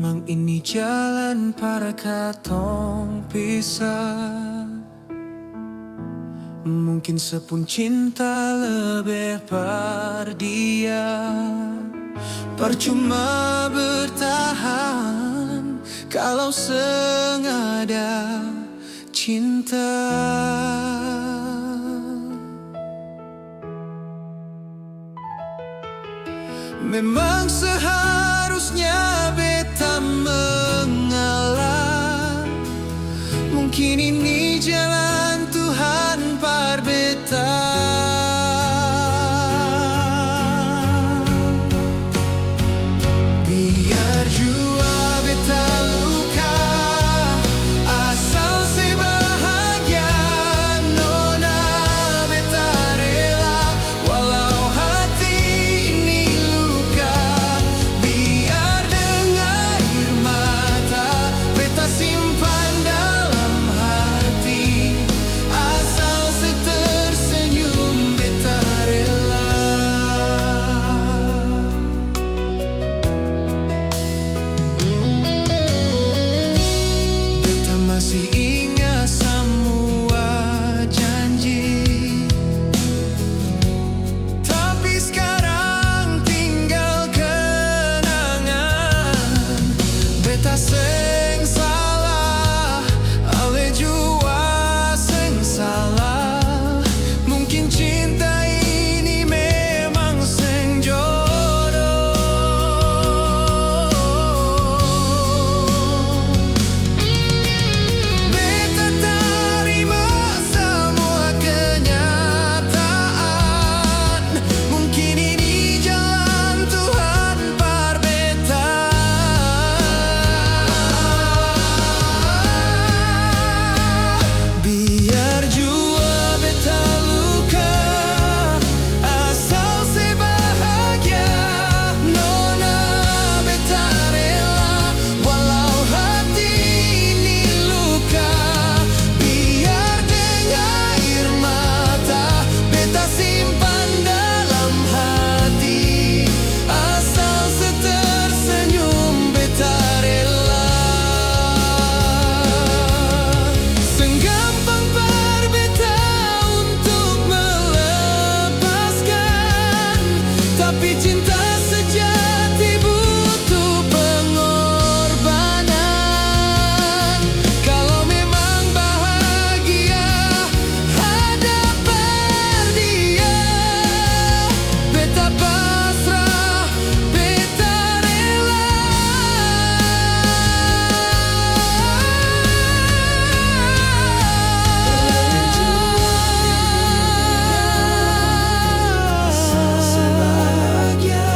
memang ini jalan para katong pisah. Mungkin sepun cinta lebih dia. Percuma bertahan kalau sengaja cinta. Memang seharusnya beta mengalah. Mungkin ini jalan Tuhan par beta. Biar jua beta luka, asal se bahagia. Nona beta rela, walau hati ini luka. Biar dengan air mata beta simpan dalam hati, asal se tersenyum beta rela. Beta masih ingat semua janji, tapi sekarang tinggal kenangan. Beta seng salah, ale jua seng salah. Mungkin cinta ini memang seng jodoh. Beta terima semua kenyataan. Mungkin ini jalan Tuhan par beta. Biar jua beta luka, asal se bahagia. Nona beta rela, walau hati ini luka. Biar dengan air mata beta simpan dalam hati, asal se tersenyum beta rela. Senggampang par beta untuk melepaskan, tapi cinta sejati butuh pengorbanan. Kalau memang bahagia hadapan dia, beta pasrah, beta rela. Asal sebahagia,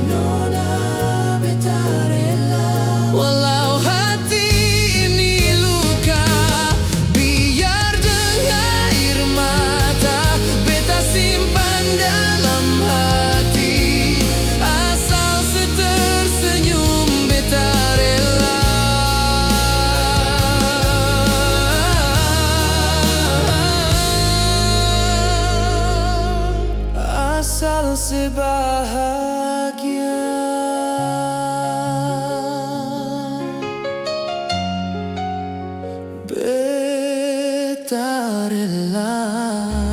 nona beta rela. Walau hati ini luka, biar dengan air mata beta simpan dalam hati, asal se tersenyum beta rela. Asal se bahagia, beta rela.